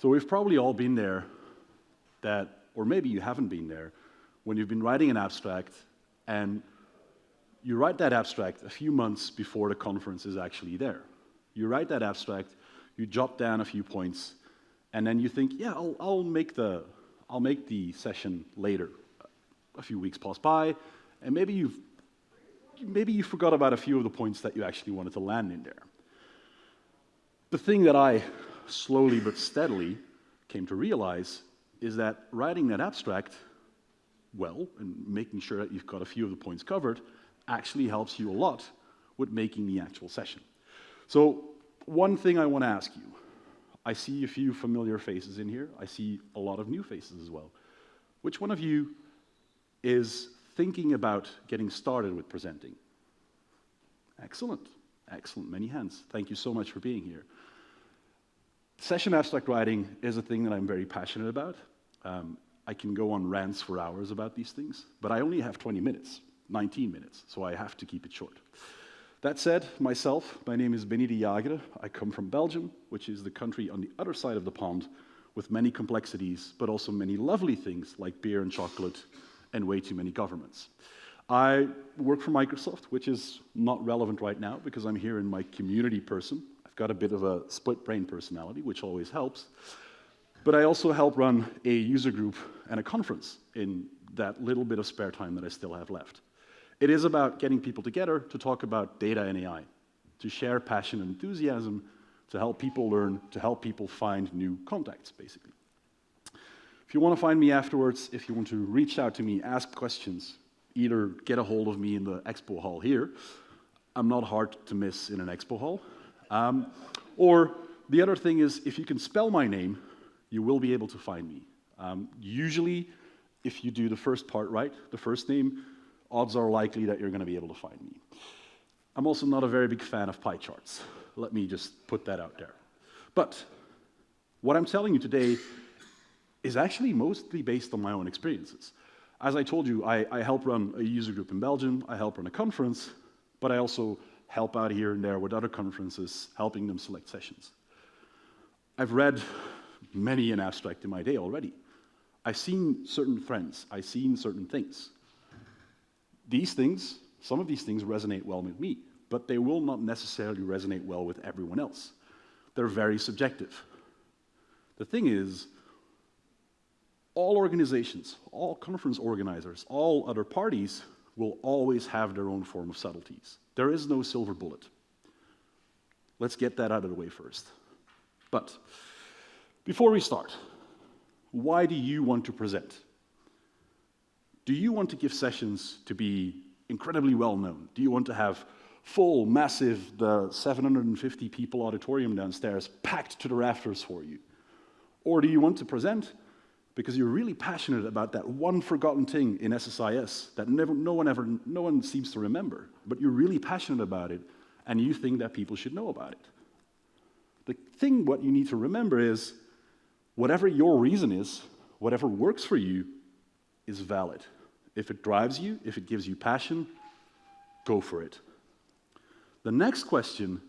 So we've probably all been there or maybe you haven't been there, when you've been writing an abstract and you write that abstract a few months before the conference is actually there. You write that abstract, you jot down a few points, and then you think, yeah, I'll make the session later. A few weeks pass by, and maybe you forgot about a few of the points that you actually wanted to land in there. The thing that I slowly but steadily came to realize is that writing that abstract well and making sure that you've got a few of the points covered actually helps you a lot with making the actual session. So one thing I want to ask you, I see a few familiar faces in here. I see a lot of new faces as well. Which one of you is thinking about getting started with presenting? Excellent. Excellent. Many hands. Thank you so much for being here. Session abstract writing is a thing that I'm very passionate about. I can go on rants for hours about these things, but I only have 20 minutes, 19 minutes, so I have to keep it short. That said, my name is Benny de Jager. I come from Belgium, which is the country on the other side of the pond with many complexities, but also many lovely things like beer and chocolate and way too many governments. I work for Microsoft, which is not relevant right now because I'm here in my community person. I've got a bit of a split brain personality, which always helps. But I also help run a user group and a conference in that little bit of spare time that I still have left. It is about getting people together to talk about data and AI, to share passion and enthusiasm, to help people learn, to help people find new contacts, basically. If you want to find me afterwards, if you want to reach out to me, ask questions, either get a hold of me in the expo hall here. I'm not hard to miss in an expo hall. Or the other thing is, if you can spell my name, you will be able to find me. Usually, if you do the first part right, the first name, odds are likely that you're going to be able to find me. I'm also not a very big fan of pie charts. Let me just put that out there. But what I'm telling you today is actually mostly based on my own experiences. As I told you, I help run a user group in Belgium, I help run a conference, but I also help out here and there with other conferences, helping them select sessions. I've read many an abstract in my day already. I've seen certain trends, I've seen certain things. These things, some of these things resonate well with me, but they will not necessarily resonate well with everyone else. They're very subjective. The thing is, all organizations, all conference organizers, all other parties will always have their own form of subtleties. There is no silver bullet. Let's get that out of the way first. But before we start, why do you want to present? Do you want to give sessions to be incredibly well known? Do you want to have full, massive, the 750 people auditorium downstairs packed to the rafters for you? Or do you want to present because you're really passionate about that one forgotten thing in SSIS that no one seems to remember, but you're really passionate about it and you think that people should know about it? The thing, what you need to remember is, whatever your reason is, whatever works for you is valid. If it drives you, if it gives you passion, go for it. The next question,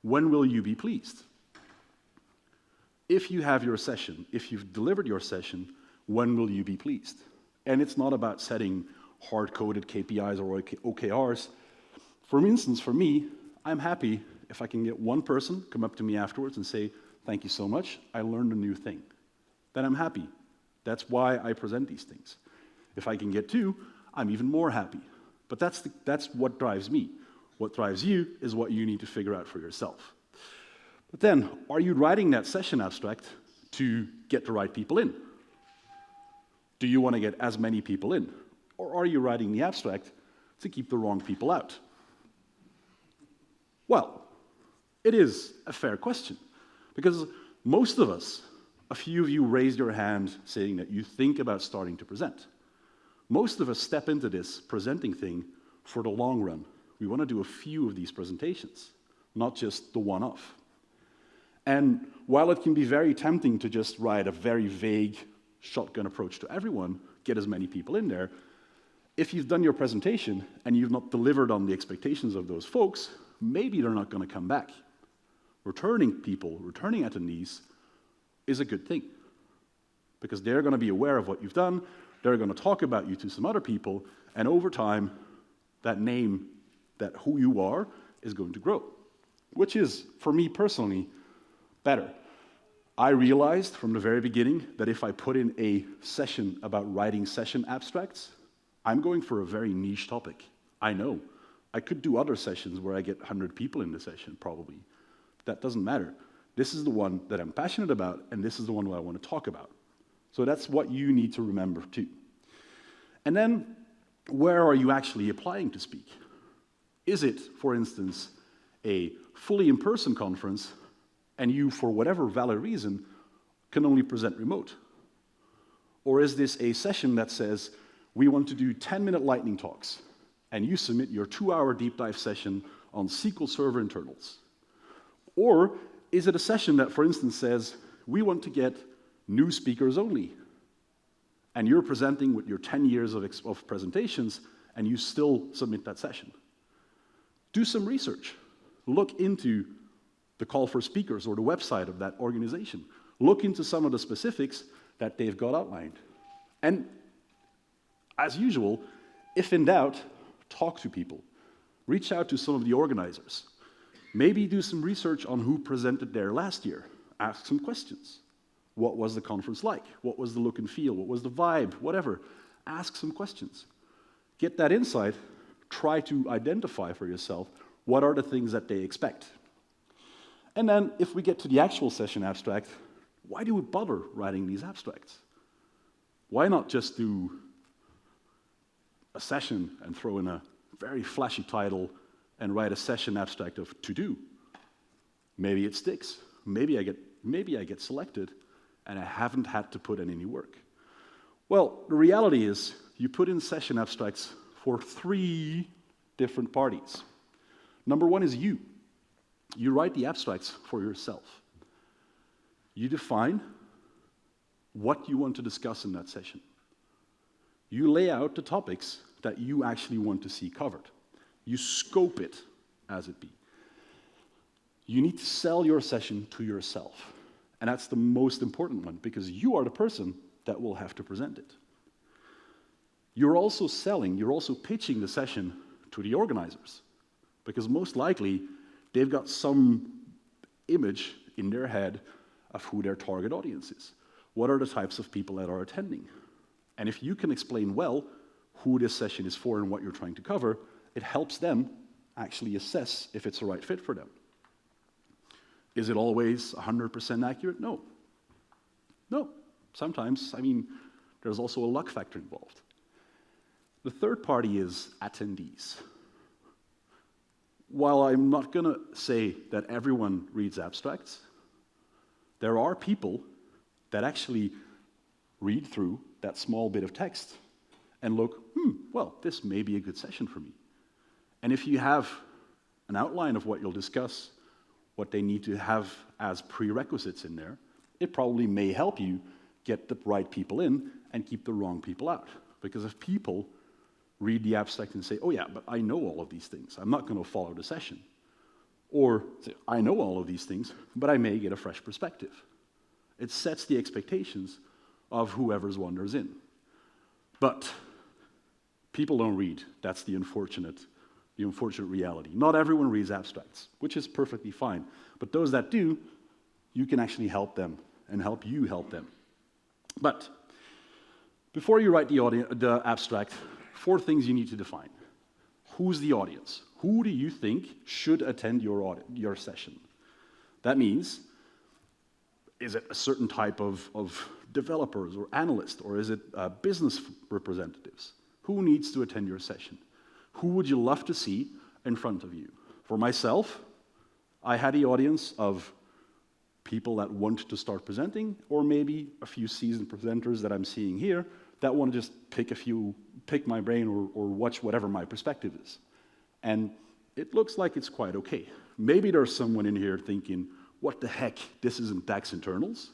when will you be pleased? If you have your session, if you've delivered your session, when will you be pleased? And it's not about setting hard-coded KPIs or OKRs. For instance, for me, I'm happy if I can get one person come up to me afterwards and say, "Thank you so much, I learned a new thing." Then I'm happy. That's why I present these things. If I can get two, I'm even more happy. But that's what drives me. What drives you is what you need to figure out for yourself. But then, are you writing that session abstract to get the right people in? Do you want to get as many people in? Or are you writing the abstract to keep the wrong people out? Well, it is a fair question, because most of us, a few of you raised your hand saying that you think about starting to present. Most of us step into this presenting thing for the long run. We want to do a few of these presentations, not just the one-off. And while it can be very tempting to just write a very vague shotgun approach to everyone, get as many people in there, if you've done your presentation and you've not delivered on the expectations of those folks, maybe they're not going to come back. Returning people, returning attendees, is a good thing. Because they're going to be aware of what you've done, they're going to talk about you to some other people, and over time, that name, that who you are, is going to grow. Which is, for me personally, better. I realized from the very beginning that if I put in a session about writing session abstracts, I'm going for a very niche topic. I know. I could do other sessions where I get 100 people in the session, probably. That doesn't matter. This is the one that I'm passionate about, and this is the one that I want to talk about. So that's what you need to remember too. And then, where are you actually applying to speak? Is it, for instance, a fully in-person conference, and you, for whatever valid reason, can only present remote? Or is this a session that says, we want to do 10-minute lightning talks, and you submit your 2-hour deep dive session on SQL Server internals? Or is it a session that, for instance, says, we want to get new speakers only, and you're presenting with your 10 years of presentations, and you still submit that session? Do some research. Look into the call for speakers or the website of that organization. Look into some of the specifics that they've got outlined. And as usual, if in doubt, talk to people. Reach out to some of the organizers. Maybe do some research on who presented there last year. Ask some questions. What was the conference like? What was the look and feel? What was the vibe? Whatever. Ask some questions. Get that insight. Try to identify for yourself what are the things that they expect. And then, if we get to the actual session abstract, why do we bother writing these abstracts? Why not just do a session and throw in a very flashy title and write a session abstract of to do? Maybe it sticks. Maybe I get selected, and I haven't had to put in any work. Well, the reality is, you put in session abstracts for 3 different parties. Number one is you. You write the abstracts for yourself. You define what you want to discuss in that session. You lay out the topics that you actually want to see covered. You scope it as it be. You need to sell your session to yourself. And that's the most important one, because you are the person that will have to present it. You're also pitching the session to the organizers, because most likely they've got some image in their head of who their target audience is. What are the types of people that are attending? And if you can explain well who this session is for and what you're trying to cover, it helps them actually assess if it's the right fit for them. Is it always 100% accurate? No. No. Sometimes, there's also a luck factor involved. The third party is attendees. While I'm not going to say that everyone reads abstracts, there are people that actually read through that small bit of text and look, well, this may be a good session for me. And if you have an outline of what you'll discuss, what they need to have as prerequisites in there, it probably may help you get the right people in and keep the wrong people out. Because if people read the abstract and say, oh yeah, but I know all of these things, I'm not going to follow the session. Or say, I know all of these things, but I may get a fresh perspective. It sets the expectations of whoever's wanders in. But people don't read. That's the unfortunate reality. Not everyone reads abstracts, which is perfectly fine. But those that do, you can actually help them and help you help them. But before you write the abstract, 4 things you need to define. Who's the audience? Who do you think should attend your session? That means, is it a certain type of developers or analysts, or is it business representatives? Who needs to attend your session? Who would you love to see in front of you? For myself, I had the audience of people that want to start presenting, or maybe a few seasoned presenters that I'm seeing here that want to just pick my brain or watch whatever my perspective is. And it looks like it's quite okay. Maybe there's someone in here thinking, what the heck, this isn't DAX internals?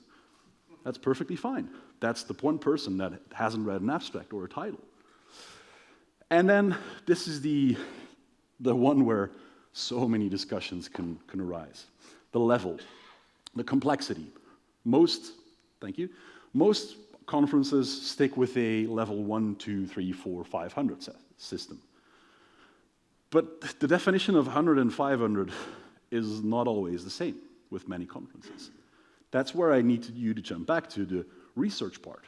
That's perfectly fine. That's the one person that hasn't read an abstract or a title. And then this is the one where so many discussions can arise. The level, the complexity. Thank you, most conferences stick with a level 1, 2, 3, 4, 500 system. But the definition of 100 and 500 is not always the same with many conferences. That's where I need you to jump back to the research part.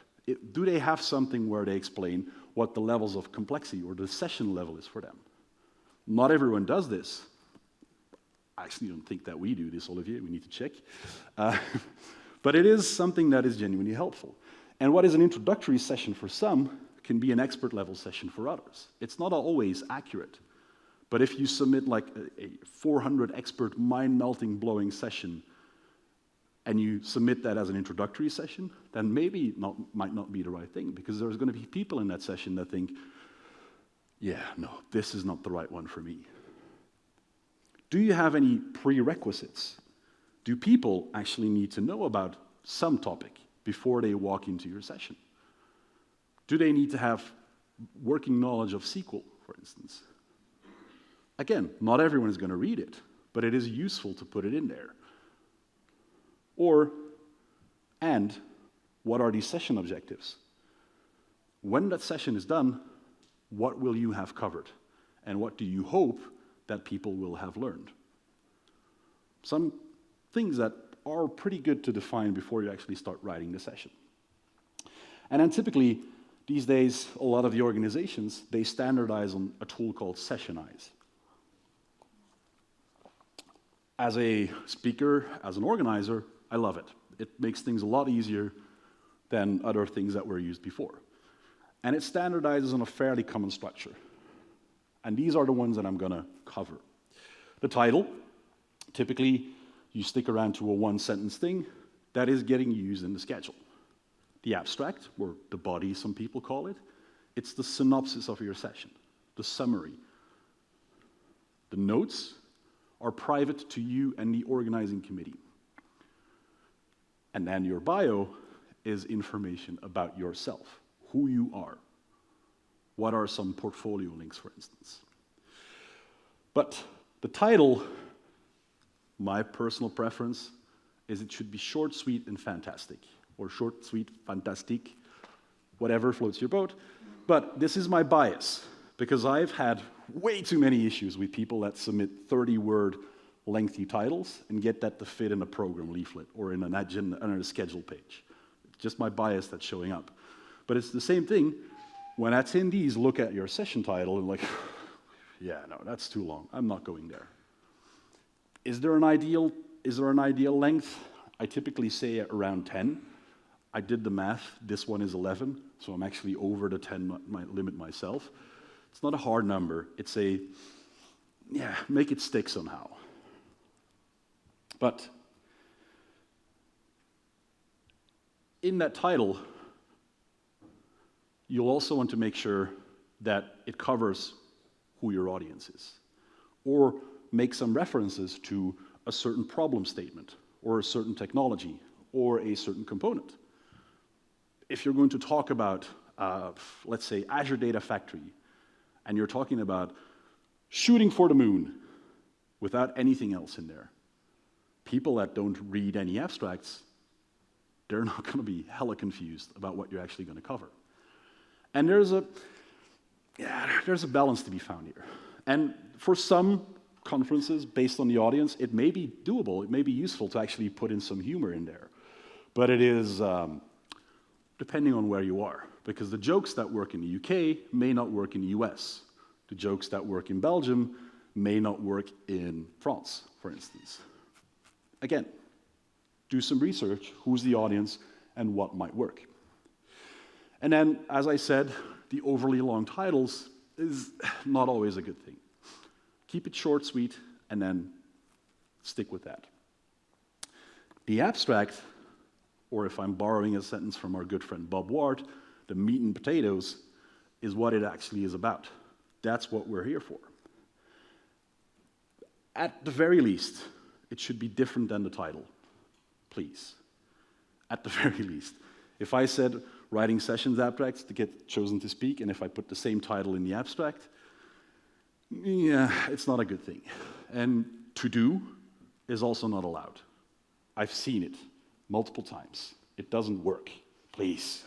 Do they have something where they explain what the levels of complexity or the session level is for them? Not everyone does this. I actually don't think that we do this, Olivier. We need to check. But it is something that is genuinely helpful. And what is an introductory session for some can be an expert level session for others. It's not always accurate. But if you submit like a 400 expert mind-melting blowing session and you submit that as an introductory session, then maybe might not be the right thing, because there's going to be people in that session that think, yeah, no, this is not the right one for me. Do you have any prerequisites? Do people actually need to know about some topic before they walk into your session? Do they need to have working knowledge of SQL, for instance? Again, not everyone is going to read it, but it is useful to put it in there. And what are these session objectives? When that session is done, what will you have covered? And what do you hope that people will have learned? Some things that are pretty good to define before you actually start writing the session. And then typically, these days, a lot of the organizations, they standardize on a tool called Sessionize. As a speaker, as an organizer, I love it. It makes things a lot easier than other things that were used before. And it standardizes on a fairly common structure. And these are the ones that I'm going to cover. The title, typically you stick around to a one-sentence thing that is getting used in the schedule. The abstract, or the body some people call it, it's the synopsis of your session, the summary. The notes are private to you and the organizing committee. And then your bio is information about yourself, who you are. What are some portfolio links, for instance? But the title, my personal preference, is it should be short, sweet, and fantastic. Or short, sweet, fantastic, whatever floats your boat. But this is my bias, because I've had way too many issues with people that submit 30-word lengthy titles and get that to fit in a program leaflet or in an agenda on a schedule page. It's just my bias that's showing up. But it's the same thing when attendees look at your session title and like, yeah, no, that's too long. I'm not going there. Is there an ideal length? I typically say around 10. I did the math. This one is 11, so I'm actually over the 10 limit myself. It's not a hard number. It's make it stick somehow. But in that title, you'll also want to make sure that it covers who your audience is, or make some references to a certain problem statement, or a certain technology, or a certain component. If you're going to talk about, let's say, Azure Data Factory, and you're talking about shooting for the moon without anything else in there, people that don't read any abstracts, they're not going to be hella confused about what you're actually going to cover. And there's a balance to be found here. And for some conferences, based on the audience, it may be doable, it may be useful to actually put in some humor in there. But it is depending on where you are, because the jokes that work in the UK may not work in the US. The jokes that work in Belgium may not work in France, for instance. Again, do some research, who's the audience, and what might work. And then, as I said, the overly long titles is not always a good thing. Keep it short, sweet, and then stick with that. The abstract, or if I'm borrowing a sentence from our good friend Bob Ward, the meat and potatoes is what it actually is about. That's what we're here for. At the very least, it should be different than the title, please. At the very least. If I said writing sessions abstracts to get chosen to speak, and if I put the same title in the abstract, yeah, it's not a good thing. And to do is also not allowed. I've seen it multiple times. It doesn't work, please.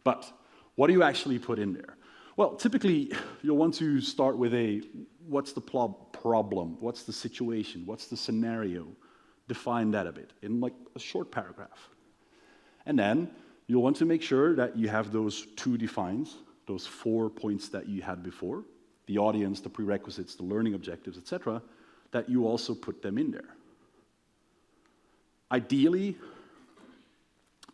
But what do you actually put in there? Well, typically, you'll want to start with what's the problem, what's the situation, what's the scenario? Define that a bit in like a short paragraph. And then you'll want to make sure that you have those two defines, those 4 points that you had before, the audience, the prerequisites, the learning objectives, etc., that you also put them in there. Ideally,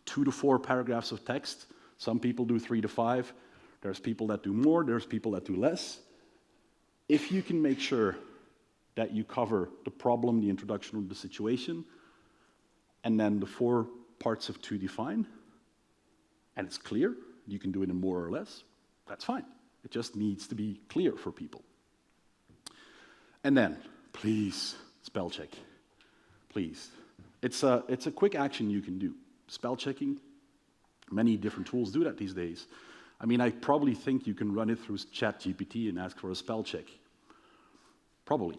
2 to 4 paragraphs of text. Some people do 3 to 5. There's people that do more, there's people that do less. If you can make sure that you cover the problem, the introduction of the situation, and then the 4 parts of to define, and it's clear, you can do it in more or less, that's fine. It just needs to be clear for people. And then, please, spell check. Please. It's a quick action you can do. Spell checking, many different tools do that these days. I mean, I probably think you can run it through ChatGPT and ask for a spell check. Probably.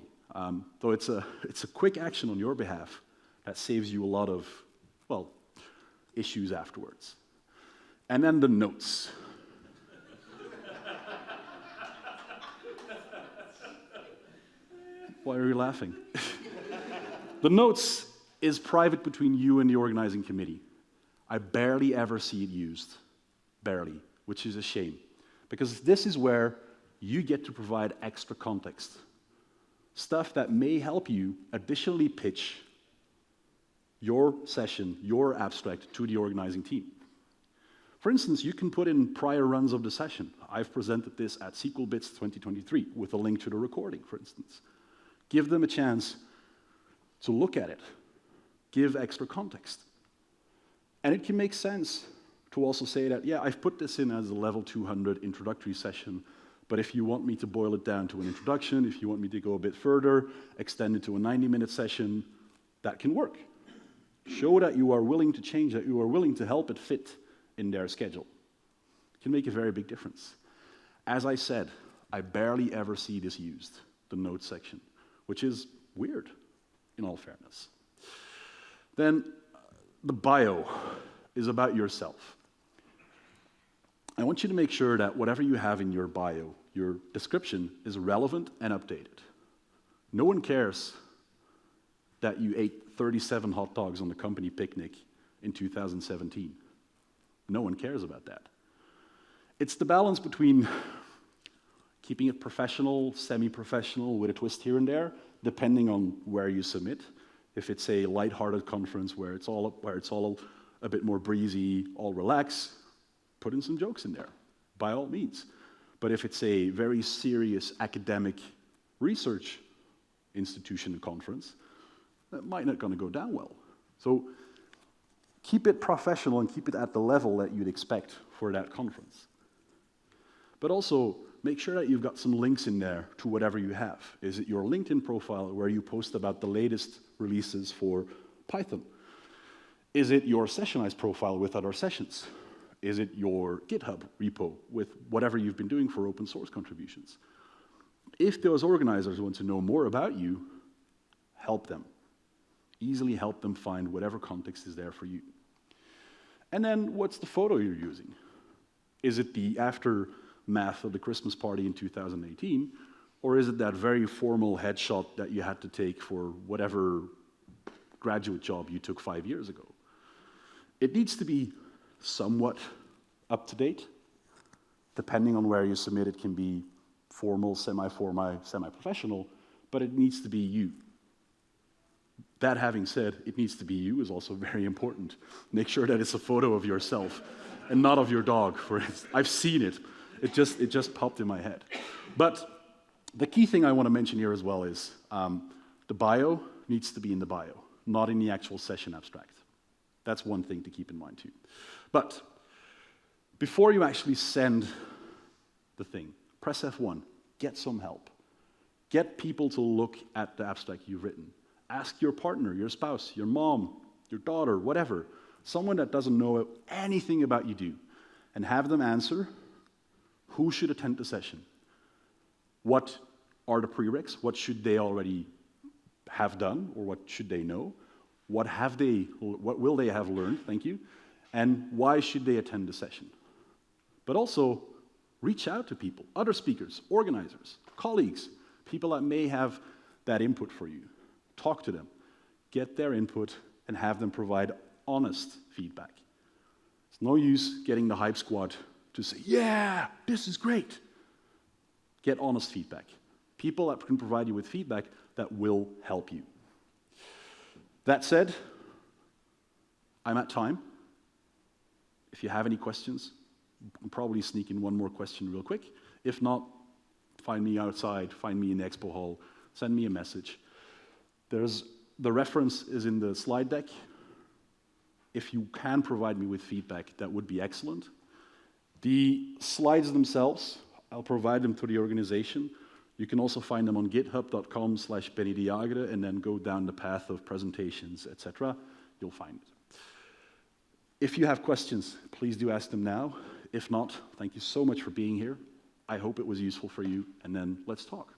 Though it's a quick action on your behalf that saves you a lot of, well, issues afterwards. And then the notes. Why are you laughing? The notes is private between you and the organizing committee. I barely ever see it used. Barely, which is a shame. Because this is where you get to provide extra context. Stuff that may help you additionally pitch your session, your abstract to the organizing team. For instance, you can put in prior runs of the session. I've presented this at SQL Bits 2023 with a link to the recording, for instance. Give them a chance to look at it. Give extra context. And it can make sense to also say that, yeah, I've put this in as a level 200 introductory session, but if you want me to boil it down to an introduction, if you want me to go a bit further, extend it to a 90-minute session, that can work. Show that you are willing to change, that you are willing to help it fit in their schedule. It can make a very big difference. As I said, I barely ever see this used, the notes section, which is weird, in all fairness. Then, the bio is about yourself. I want you to make sure that whatever you have in your bio, your description, is relevant and updated. No one cares that you ate 37 hot dogs on the company picnic in 2017. No one cares about that. It's the balance between keeping it professional, semi-professional, with a twist here and there, depending on where you submit. If it's a lighthearted conference where it's all a bit more breezy, all relax, put in some jokes in there, by all means. But if it's a very serious academic research institution conference, that might not going to go down well. So keep it professional and keep it at the level that you'd expect for that conference. But also, make sure that you've got some links in there to whatever you have. Is it your LinkedIn profile where you post about the latest releases for Python? Is it your Sessionize profile with other sessions? Is it your GitHub repo with whatever you've been doing for open source contributions? If those organizers want to know more about you, help them. Easily help them find whatever context is there for you. And then, what's the photo you're using? Is it the aftermath of the Christmas party in 2018, or is it that very formal headshot that you had to take for whatever graduate job you took 5 years ago? It needs to be somewhat up to date. Depending on where you submit, it can be formal, semi-professional, but it needs to be you. That having said, it needs to be you is also very important. Make sure that it's a photo of yourself and not of your dog, for instance. I've seen it. It just popped in my head. But the key thing I want to mention here as well is the bio needs to be in the bio, not in the actual session abstract. That's one thing to keep in mind too. But before you actually send the thing, press F1, get some help. Get people to look at the abstract you've written. Ask your partner, your spouse, your mom, your daughter, whatever, someone that doesn't know anything about you do, and have them answer, who should attend the session? What are the prereqs? What should they already have done, or what should they know? what will they have learned, thank you, and why should they attend the session. But also, reach out to people, other speakers, organizers, colleagues, people that may have that input for you. Talk to them, get their input, and have them provide honest feedback. It's no use getting the hype squad to say, yeah, this is great. Get honest feedback. People that can provide you with feedback that will help you. That said, I'm at time. If you have any questions, I'll probably sneak in one more question real quick. If not, find me outside, find me in the expo hall, send me a message. The reference is in the slide deck. If you can provide me with feedback, that would be excellent. The slides themselves, I'll provide them to the organization. You can also find them on github.com/Benny de Jager, and then go down the path of presentations, etc. You'll find it. If you have questions, please do ask them now. If not, thank you so much for being here. I hope it was useful for you, and then let's talk.